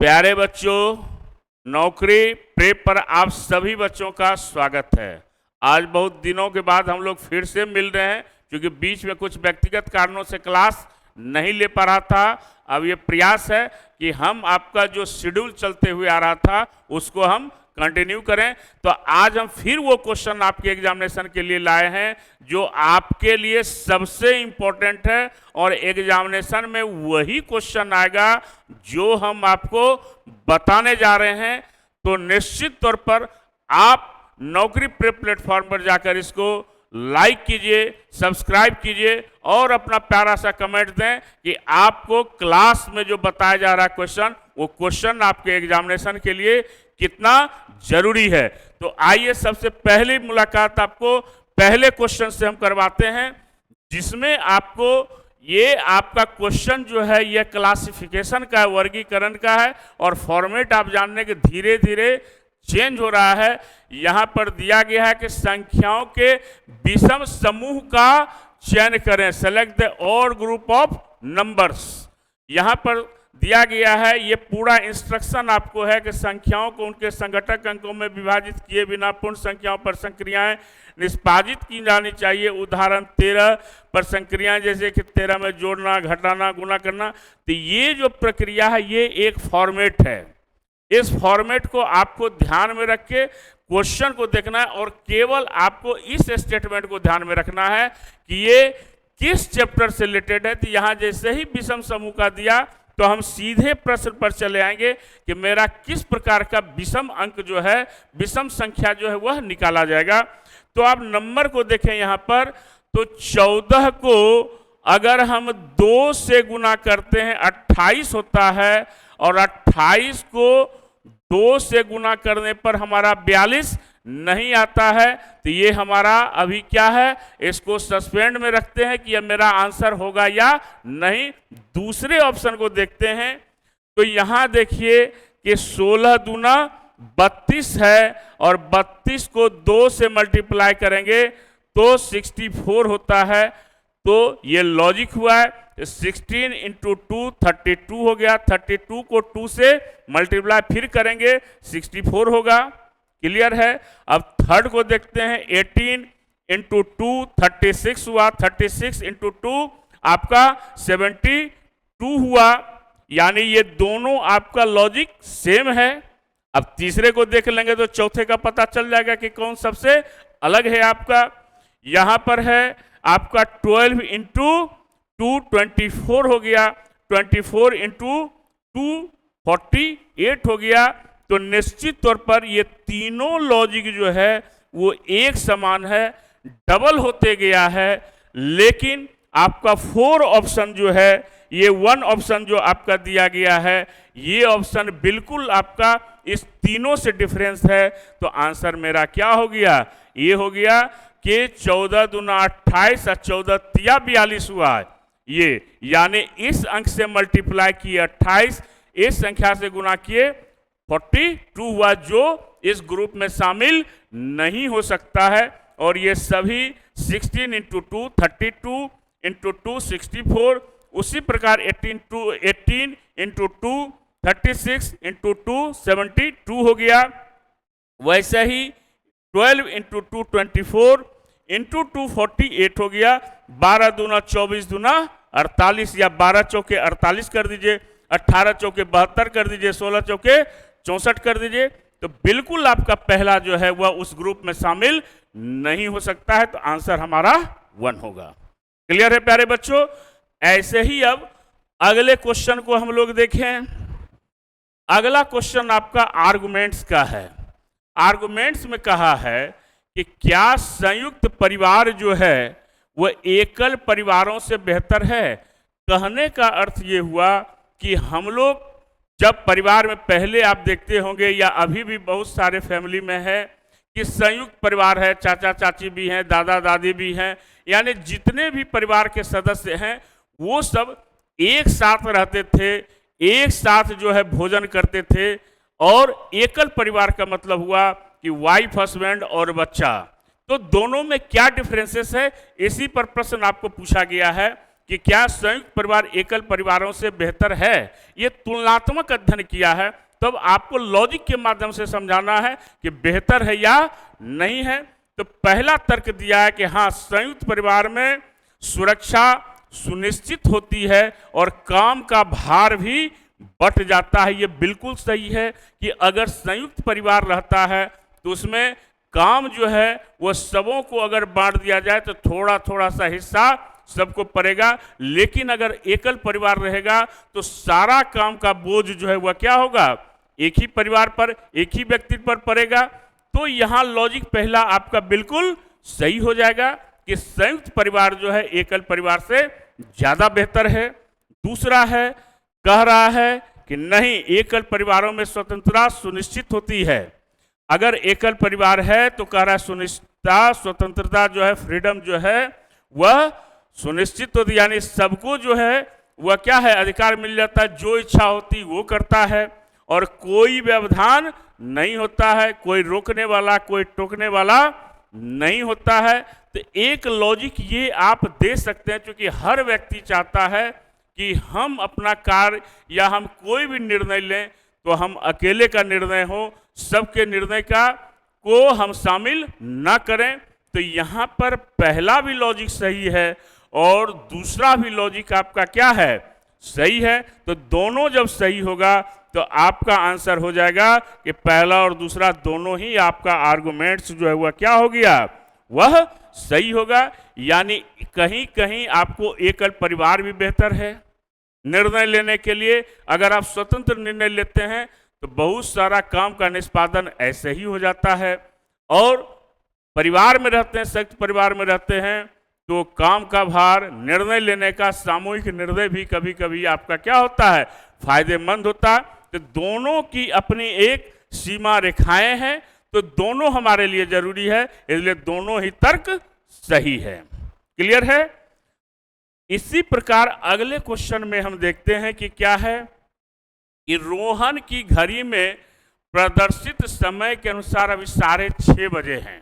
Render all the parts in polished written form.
प्यारे बच्चों, नौकरी प्रेप पर आप सभी बच्चों का स्वागत है। आज बहुत दिनों के बाद हम लोग फिर से मिल रहे हैं, क्योंकि बीच में कुछ व्यक्तिगत कारणों से क्लास नहीं ले पा रहा था। अब ये प्रयास है कि हम आपका जो शेड्यूल चलते हुए आ रहा था उसको हम कंटिन्यू करें। तो आज हम फिर वो क्वेश्चन आपके एग्जामिनेशन के लिए लाए हैं जो आपके लिए सबसे इम्पोर्टेंट है, और एग्जामिनेशन में वही क्वेश्चन आएगा जो हम आपको बताने जा रहे हैं। तो निश्चित तौर पर आप नौकरी प्रेप प्लेटफॉर्म पर जाकर इसको लाइक कीजिए, सब्सक्राइब कीजिए और अपना प्यारा सा कमेंट दें कि आपको क्लास में जो बताया जा रहा है क्वेश्चन, वो क्वेश्चन आपके एग्जामिनेशन के लिए कितना जरूरी है। तो आइए सबसे पहली मुलाकात आपको पहले क्वेश्चन से हम करवाते हैं, जिसमें आपको ये आपका क्वेश्चन जो है ये क्लासिफिकेशन का है, वर्गीकरण का है, और फॉर्मेट आप जानने के धीरे धीरे चेंज हो रहा है। यहाँ पर दिया गया है कि संख्याओं के विषम समूह का चयन करें, select the odd group of numbers. यहाँ पर दिया गया है, ये पूरा इंस्ट्रक्शन आपको है कि संख्याओं को उनके संघटक अंकों में विभाजित किए बिना पूर्ण संख्याओं पर संक्रियाएं निष्पादित की जानी चाहिए। उदाहरण 13 पर संक्रियाएं जैसे कि 13 में जोड़ना, घटाना, गुणा करना। तो ये जो प्रक्रिया है ये एक फॉर्मेट है। इस फॉर्मेट को आपको ध्यान में रख के क्वेश्चन को देखना है, और केवल आपको इस स्टेटमेंट को ध्यान में रखना है कि ये किस चैप्टर से रिलेटेड है। तो यहाँ जैसे ही विषम समूह का दिया तो हम सीधे प्रश्न पर चले आएंगे कि मेरा किस प्रकार का विषम अंक जो है, विषम संख्या जो है वह निकाला जाएगा। तो आप नंबर को देखें यहाँ पर, तो 14 को अगर हम 2 से गुना करते हैं 28 होता है, और 28 को 2 से गुना करने पर हमारा 42 नहीं आता है। तो ये हमारा अभी क्या है, इसको सस्पेंड में रखते हैं कि यह मेरा आंसर होगा या नहीं। दूसरे ऑप्शन को देखते हैं, तो यहाँ देखिए कि 16 दूना 32 है, और 32 को 2 से मल्टीप्लाई करेंगे तो 64 होता है। तो ये लॉजिक हुआ है। 16 इंटू 2 32 हो गया, 32 को 2 से मल्टीप्लाई फिर करेंगे 64 होगा। क्लियर है। अब थर्ड को देखते हैं, 18 इंटू 2 36 हुआ, 36 इंटू 2 आपका 72 हुआ। यानी ये दोनों आपका लॉजिक सेम है। अब तीसरे को देख लेंगे तो चौथे का पता चल जाएगा कि कौन सबसे अलग है आपका। यहां पर है आपका 12 इंटू 2 24 हो गया, 24 इंटू 2 48 हो गया। तो निश्चित तौर पर ये तीनों लॉजिक जो है वो एक समान है, डबल होते गया है। लेकिन आपका 4 ऑप्शन जो है, ये 1 ऑप्शन जो आपका दिया गया है, ये ऑप्शन बिल्कुल आपका इस तीनों से डिफरेंस है। तो आंसर मेरा क्या हो गया, ये हो गया कि 14 दूना 28 और 14 तिया 42 हुआ। ये यानी इस अंक से मल्टीप्लाई किए 28, इस संख्या से गुना किए 42 हुआ, जो इस ग्रुप में शामिल नहीं हो सकता है। और ये सभी 16 इंटू 2 32 इंटू 2 64, उसी प्रकार 18 इंटू 2 36 इंटू 2 72 हो गया। वैसे ही 12 इंटू 2 24 इंटू 2 48 हो गया। 12 दूना 24 दूना 48, या 12 चौके 48 कर दीजिए, 18 चौके 72 कर दीजिए, 16 चौके 64 कर दीजिए। तो बिल्कुल आपका पहला जो है वह उस ग्रुप में शामिल नहीं हो सकता है। तो आंसर हमारा 1 होगा। क्लियर है प्यारे बच्चों। ऐसे ही अब अगले क्वेश्चन को हम लोग देखें। अगला क्वेश्चन आपका आर्गुमेंट्स का है। आर्गुमेंट्स में कहा है कि क्या संयुक्त परिवार जो है वह एकल परिवारों से बेहतर है। कहने का अर्थ ये हुआ कि हम लोग जब परिवार में, पहले आप देखते होंगे या अभी भी बहुत सारे फैमिली में है कि संयुक्त परिवार है, चाचा चाची भी हैं, दादा दादी भी हैं, यानी जितने भी परिवार के सदस्य हैं वो सब एक साथ रहते थे, एक साथ जो है भोजन करते थे। और एकल परिवार का मतलब हुआ कि वाइफ, हस्बैंड और बच्चा। तो दोनों में क्या डिफरेंसेस है, इसी पर प्रश्न आपको पूछा गया है। कि क्या संयुक्त परिवार एकल परिवारों से बेहतर है, ये तुलनात्मक अध्ययन किया है, तब आपको लॉजिक के माध्यम से समझाना है कि बेहतर है या नहीं है। तो पहला तर्क दिया है कि हाँ, संयुक्त परिवार में सुरक्षा सुनिश्चित होती है और काम का भार भी बंट जाता है। ये बिल्कुल सही है कि अगर संयुक्त परिवार रहता है तो उसमें काम जो है वो सबों को अगर बांट दिया जाए तो थोड़ा थोड़ा सा हिस्सा सबको पड़ेगा, लेकिन अगर एकल परिवार रहेगा तो सारा काम का बोझ जो है वह क्या होगा, एक ही परिवार पर, एक ही व्यक्ति पर पड़ेगा। तो यहाँ लॉजिक पहला आपका बिल्कुल सही हो जाएगा कि संयुक्त परिवार जो है एकल परिवार से ज्यादा बेहतर है। दूसरा है, कह रहा है कि नहीं, एकल परिवारों में स्वतंत्रता सुनिश्चित होती है। अगर एकल परिवार है तो कह रहा है सुनिश्चितता, स्वतंत्रता जो है, फ्रीडम जो है वह सुनिश्चित होती, यानी सबको जो है वह क्या है, अधिकार मिल जाता है, जो इच्छा होती वो करता है और कोई व्यवधान नहीं होता है, कोई रोकने वाला, कोई टोकने वाला नहीं होता है। तो एक लॉजिक ये आप दे सकते हैं, क्योंकि हर व्यक्ति चाहता है कि हम अपना कार्य या हम कोई भी निर्णय लें तो हम अकेले का निर्णय हो, सबके निर्णय का को हम शामिल ना करें। तो यहाँ पर पहला भी लॉजिक सही है और दूसरा भी लॉजिक आपका क्या है, सही है। तो दोनों जब सही होगा तो आपका आंसर हो जाएगा कि पहला और दूसरा दोनों ही आपका आर्गुमेंट्स जो है वह क्या हो गया, वह सही होगा। यानी कहीं कहीं आपको एकल परिवार भी बेहतर है निर्णय लेने के लिए। अगर आप स्वतंत्र निर्णय लेते हैं तो बहुत सारा काम का निष्पादन ऐसे ही हो जाता है, और परिवार में रहते हैं, संयुक्त परिवार में रहते हैं तो काम का भार, निर्णय लेने का, सामूहिक निर्णय भी कभी कभी आपका क्या होता है, फायदेमंद होता है। तो दोनों की अपनी एक सीमा रेखाएं हैं, तो दोनों हमारे लिए जरूरी है, इसलिए दोनों ही तर्क सही है। क्लियर है। इसी प्रकार अगले क्वेश्चन में हम देखते हैं कि क्या है कि रोहन की घड़ी में प्रदर्शित समय के अनुसार अभी 6:30 बजे हैं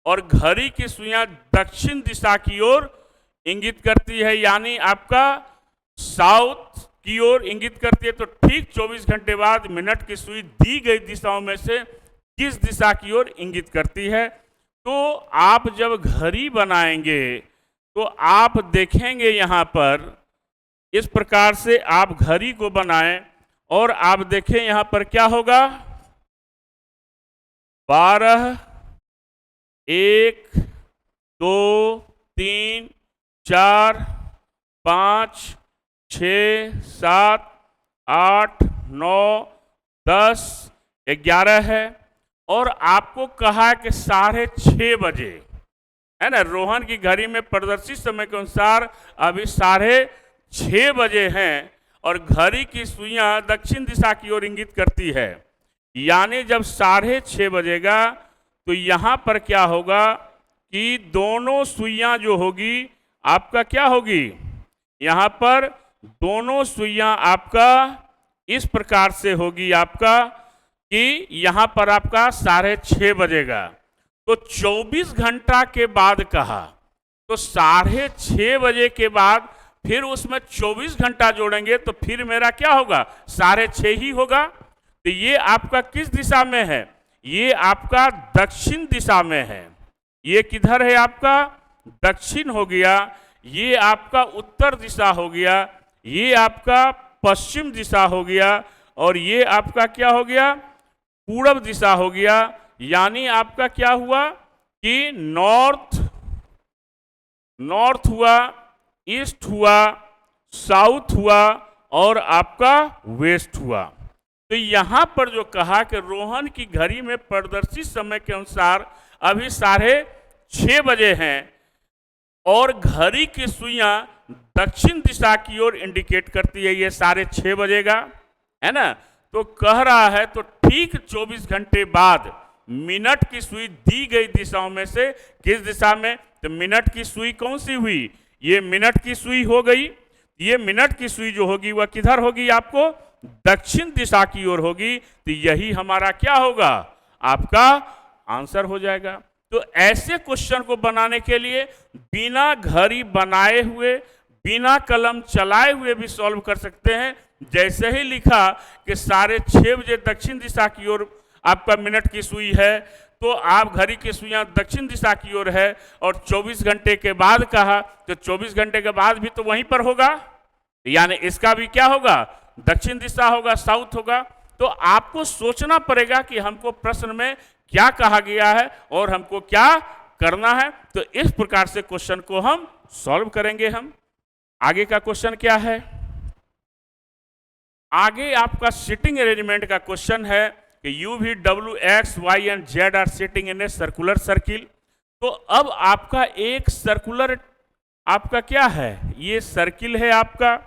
और घड़ी की सुइयां दक्षिण दिशा की ओर इंगित करती है, यानी आपका साउथ की ओर इंगित करती है। तो ठीक 24 घंटे बाद मिनट की सुई दी गई दिशाओं में से किस दिशा की ओर इंगित करती है। तो आप जब घड़ी बनाएंगे तो आप देखेंगे यहाँ पर इस प्रकार से आप घड़ी को बनाएं और आप देखें यहाँ पर क्या होगा, 12, 1, 2, 3, 4, 5, 6, 7, 8, 9, 10, 11 है, और आपको कहा कि 6:30 बजे है ना। रोहन की घड़ी में प्रदर्शित समय के अनुसार अभी 6:30 बजे हैं और घड़ी की सुइयां दक्षिण दिशा की ओर इंगित करती है। यानी जब 6:30 बजेगा तो यहाँ पर क्या होगा कि दोनों सुइयां जो होगी आपका क्या होगी, यहाँ पर दोनों सुइयां आपका इस प्रकार से होगी आपका कि यहाँ पर आपका 6:30 बजेगा। तो 24 घंटा के बाद कहा, तो 6:30 बजे के बाद फिर उसमें 24 घंटा जोड़ेंगे तो फिर मेरा क्या होगा, 6:30 ही होगा। तो ये आपका किस दिशा में है, ये आपका दक्षिण दिशा में है। ये किधर है आपका, दक्षिण हो गया, ये आपका उत्तर दिशा हो गया, ये आपका पश्चिम दिशा हो गया, और ये आपका क्या हो गया, पूर्व दिशा हो गया। यानी आपका क्या हुआ कि नॉर्थ हुआ, ईस्ट हुआ, साउथ हुआ और आपका वेस्ट हुआ। तो यहाँ पर जो कहा कि रोहन की घड़ी में प्रदर्शित समय के अनुसार अभी 6:30 बजे हैं और घड़ी की सुइयां दक्षिण दिशा की ओर इंडिकेट करती है, ये 6:30 बजेगा, है ना। तो कह रहा है तो ठीक 24 घंटे बाद मिनट की सुई दी गई दिशाओं में से किस दिशा में, तो मिनट की सुई कौन सी हुई, ये मिनट की सुई हो गई। ये मिनट की सुई जो होगी वह किधर होगी, आपको दक्षिण दिशा की ओर होगी। तो यही हमारा क्या होगा, आपका आंसर हो जाएगा। तो ऐसे क्वेश्चन को बनाने के लिए बिना घड़ी बनाए हुए, बिना कलम चलाए हुए भी सॉल्व कर सकते हैं। जैसे ही लिखा कि 6:30 बजे दक्षिण दिशा की ओर आपका मिनट की सुई है, तो आप घड़ी की सुइयां दक्षिण दिशा की ओर है, और 24 घंटे के बाद कहा तो 24 घंटे के बाद भी तो वहीं पर होगा, यानी इसका भी क्या होगा, दक्षिण दिशा होगा, साउथ होगा। तो आपको सोचना पड़ेगा कि हमको प्रश्न में क्या कहा गया है और हमको क्या करना है। तो इस प्रकार से क्वेश्चन को हम सॉल्व करेंगे। हम आगे का क्वेश्चन क्या है, आगे आपका सिटिंग अरेंजमेंट का क्वेश्चन है कि U V W X Y and Z are sitting in a circular circle. तो अब आपका एक सर्कुलर आपका क्या है, ये सर्किल है आपका,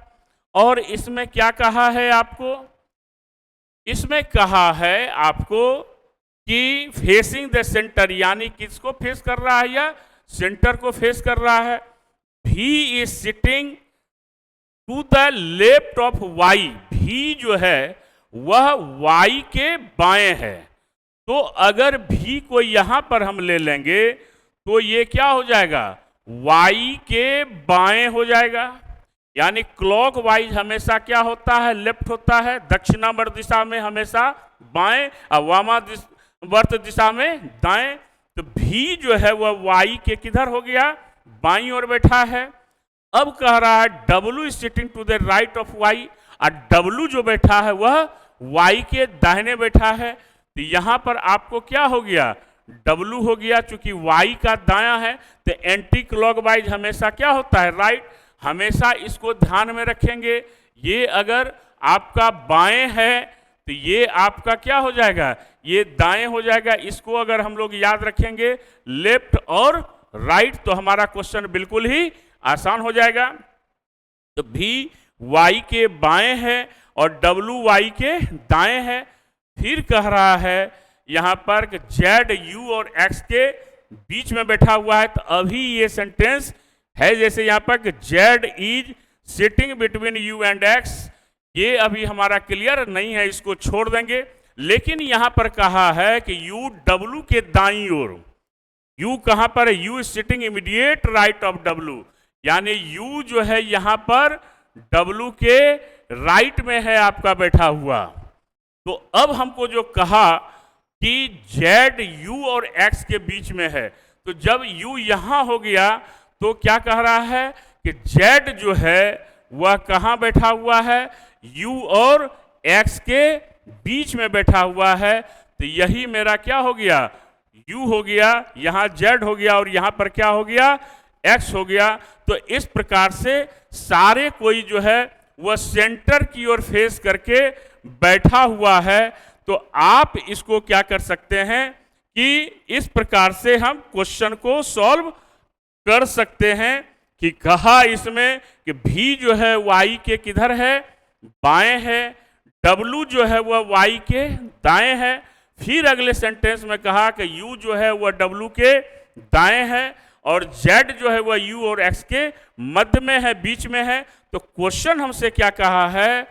और इसमें क्या कहा है आपको, इसमें कहा है आपको कि फेसिंग द सेंटर, यानी किसको फेस कर रहा है, या सेंटर को फेस कर रहा है। V is sitting to the left of Y, V जो है वह वाई के बाएं है। तो अगर भी को यहां पर हम ले लेंगे तो ये क्या हो जाएगा, वाई के बाएं हो जाएगा। यानी क्लॉक वाइज हमेशा क्या होता है, लेफ्ट होता है, दक्षिणावर्त दिशा में हमेशा बाएं और वामावर्त दिशा में दाएं। तो भी जो है वह वाई के किधर हो गया, बाईं ओर बैठा है। अब कह रहा है W is sitting to the right of Y, और W जो बैठा है वह वाई के दाहिने बैठा है। तो यहां पर आपको क्या हो गया, W हो गया, चूंकि वाई का दायां है तो एंटी क्लॉकवाइज हमेशा क्या होता है, राइट। हमेशा इसको ध्यान में रखेंगे। ये अगर आपका बाएं है तो ये आपका क्या हो जाएगा, ये दाएं हो जाएगा। इसको अगर हम लोग याद रखेंगे लेफ्ट और राइट, तो हमारा क्वेश्चन बिल्कुल ही आसान हो जाएगा। तो भी वाई के बाएं है और W वाई के दाएं है। फिर कह रहा है यहां पर कि जेड यू और एक्स के बीच में बैठा हुआ है। तो अभी ये सेंटेंस है जैसे यहां पर कि Z is sitting between you and x, ये अभी हमारा क्लियर नहीं है, इसको छोड़ देंगे। लेकिन यहां पर कहा है कि यू W के दाईं ओर, यू कहां पर है, you is sitting immediate right of W, यानी यू जो है यहां पर W के राइट में है आपका बैठा हुआ। तो अब हमको जो कहा कि जेड यू और एक्स के बीच में है, तो जब यू यहां हो गया तो क्या कह रहा है कि जेड जो है वह कहां बैठा हुआ है, यू और एक्स के बीच में बैठा हुआ है। तो यही मेरा क्या हो गया, यू हो गया, यहां जेड हो गया और यहां पर क्या हो गया, एक्स हो गया। तो इस प्रकार से सारे कोई जो है वह सेंटर की ओर फेस करके बैठा हुआ है। तो आप इसको क्या कर सकते हैं कि इस प्रकार से हम क्वेश्चन को सॉल्व कर सकते हैं कि कहा इसमें कि भी जो है वाई के किधर है, बाएं है, W जो है वह वाई के दाएं है। फिर अगले सेंटेंस में कहा कि यू जो है वह W के दाएं है और Z जो है वह U और X के मध्य में है, बीच में है। तो क्वेश्चन हमसे क्या कहा है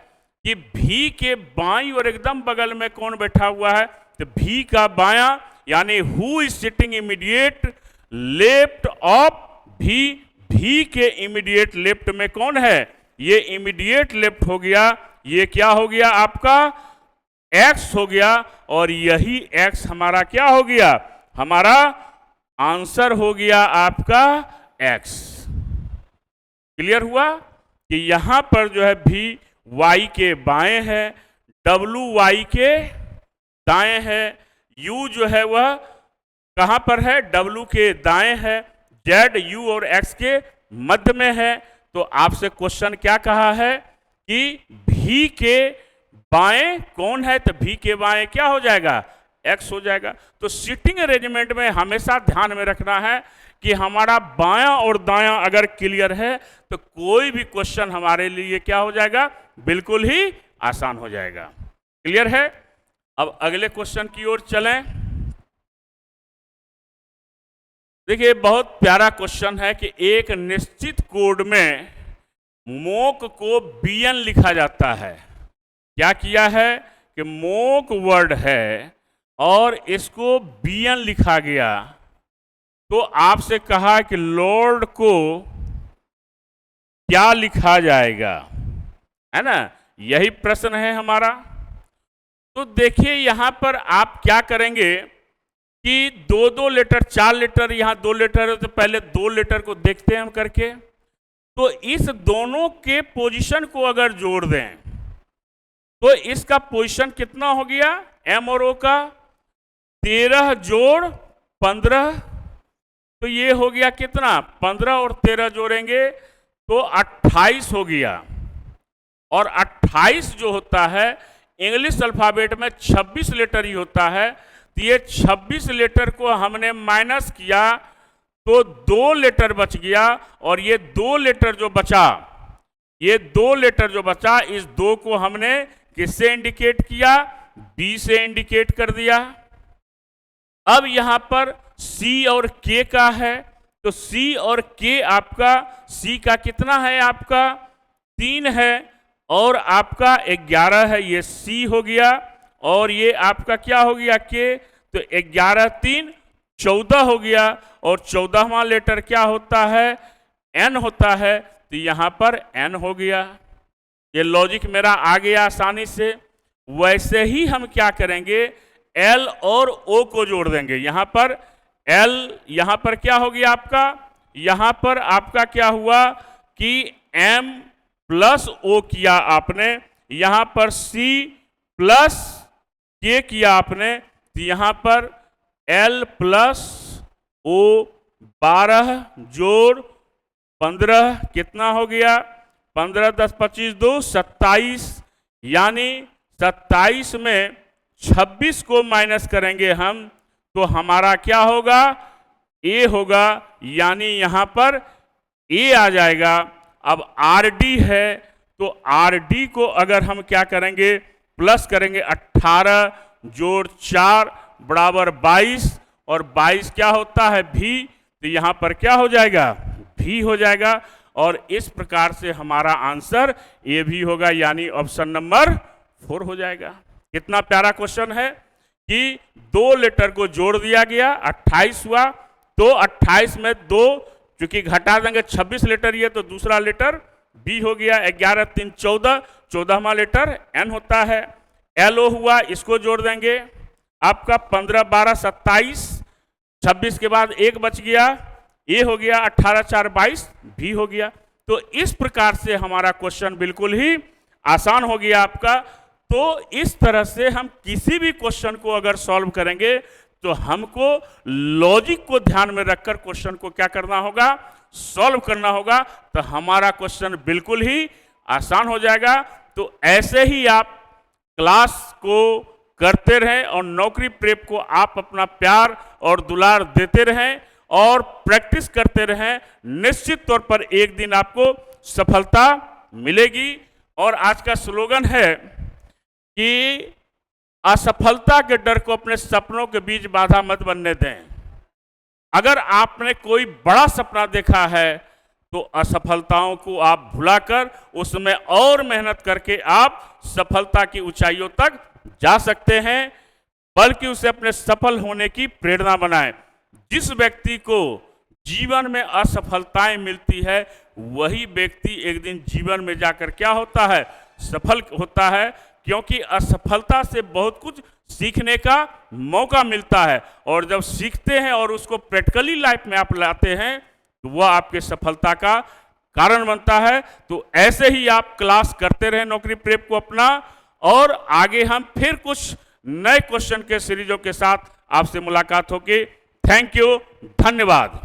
कि भी के बाईं और एकदम बगल में कौन बैठा हुआ है, तो भी का बायां, यानी who is sitting immediate left of भी के इमीडिएट लेफ्ट में कौन है, ये इमीडिएट लेफ्ट हो गया। ये क्या हो गया आपका, X हो गया, और यही X हमारा क्या हो गया, हमारा आंसर हो गया आपका X। क्लियर हुआ कि यहां पर जो है भी Y के बाएं है, W Y के दाएं है, U जो है वह कहां पर है, W के दाएं है, Z U और X के मध्य में है। तो आपसे क्वेश्चन क्या कहा है कि भी के बाएं कौन है, तो भी के बाएं क्या हो जाएगा, X हो जाएगा। तो सिटिंग अरेंजमेंट में हमेशा ध्यान में रखना है कि हमारा बायां और दायां अगर क्लियर है तो कोई भी क्वेश्चन हमारे लिए क्या हो जाएगा, बिल्कुल ही आसान हो जाएगा। क्लियर है। अब अगले क्वेश्चन की ओर चलें। देखिए बहुत प्यारा क्वेश्चन है कि एक निश्चित कोड में मोक को बीएन लिखा जाता है। क्या किया है कि मोक वर्ड है और इसको बीएन लिखा गया। तो आपसे कहा कि लोड को क्या लिखा जाएगा, है ना, यही प्रश्न है हमारा। तो देखिए यहां पर आप क्या करेंगे कि 2-2 लेटर, 4 लेटर, यहां 2 लेटर है तो पहले 2 लेटर को देखते हैं हम करके। तो इस दोनों के पोजीशन को अगर जोड़ दें तो इसका पोजीशन कितना हो गया, एम और ओ का 13 जोड़ 15, तो ये हो गया कितना, 15 और 13 जोड़ेंगे तो 28 हो गया। और 28 जो होता है इंग्लिश अल्फाबेट में 26 लेटर ही होता है, तो ये 26 लेटर को हमने माइनस किया तो 2 लेटर बच गया। और ये 2 लेटर जो बचा, ये 2 लेटर जो बचा, इस 2 को हमने किससे इंडिकेट किया, बी से इंडिकेट कर दिया। अब यहां पर सी और के का है, तो सी और के आपका, सी का कितना है आपका 3 है और आपका 11 है, ये सी हो गया। और ये आपका क्या हो गया के, तो 11 3 14 हो गया। और 14वां लेटर क्या होता है, एन होता है, तो यहां पर एन हो गया। ये लॉजिक मेरा आ गया आसानी से। वैसे ही हम क्या करेंगे, एल और ओ को जोड़ देंगे। यहां पर एल, यहां पर क्या हो गया आपका, यहां पर आपका क्या हुआ कि एम प्लस ओ किया आपने, यहां पर सी प्लस के किया आपने, तो यहां पर एल प्लस ओ 12 जोड़ 15 कितना हो गया, 15 10 25 2 27, यानी 27 में 26 को माइनस करेंगे हम तो हमारा क्या होगा, ए होगा, यानी यहां पर ए आ जाएगा। अब आर डी है, तो आर डी को अगर हम क्या करेंगे, प्लस करेंगे 18 जोड़ 4 बराबर 22, और 22 क्या होता है भी, तो यहां पर क्या हो जाएगा, भी हो जाएगा। और इस प्रकार से हमारा आंसर ए भी होगा, यानी ऑप्शन नंबर 4 हो जाएगा। कितना प्यारा क्वेश्चन है कि 2 लेटर को जोड़ दिया गया, 28 हुआ, तो 28 में 2 चूंकि घटा देंगे 26 लेटर ये, तो दूसरा लेटर बी हो गया। 11 3 14, 14वां लेटर एन होता है। एल ओ हुआ, इसको जोड़ देंगे, आपका 15 12 27, 26 के बाद 1 बच गया, ए हो गया, 18 4 22 भी हो गया। तो इस प्रकार से हमारा क्वेश्चन बिल्कुल ही आसान हो गया आपका। तो इस तरह से हम किसी भी क्वेश्चन को अगर सॉल्व करेंगे तो हमको लॉजिक को ध्यान में रखकर क्वेश्चन को क्या करना होगा, सॉल्व करना होगा, तो हमारा क्वेश्चन बिल्कुल ही आसान हो जाएगा। तो ऐसे ही आप क्लास को करते रहें और नौकरी प्रेप को आप अपना प्यार और दुलार देते रहें और प्रैक्टिस करते रहें। निश्चित तौर पर एक दिन आपको सफलता मिलेगी। और आज का स्लोगन है कि असफलता के डर को अपने सपनों के बीच बाधा मत बनने दें। अगर आपने कोई बड़ा सपना देखा है तो असफलताओं को आप भुलाकर उसमें और मेहनत करके आप सफलता की ऊंचाइयों तक जा सकते हैं, बल्कि उसे अपने सफल होने की प्रेरणा बनाएं। जिस व्यक्ति को जीवन में असफलताएं मिलती है वही व्यक्ति एक दिन जीवन में जाकर क्या होता है, सफल होता है, क्योंकि असफलता से बहुत कुछ सीखने का मौका मिलता है। और जब सीखते हैं और उसको प्रैक्टिकली लाइफ में आप लाते हैं तो वह आपके सफलता का कारण बनता है। तो ऐसे ही आप क्लास करते रहें नौकरी प्रेप को अपना, और आगे हम फिर कुछ नए क्वेश्चन के सीरीजों के साथ आपसे मुलाकात होगी। थैंक यू, धन्यवाद।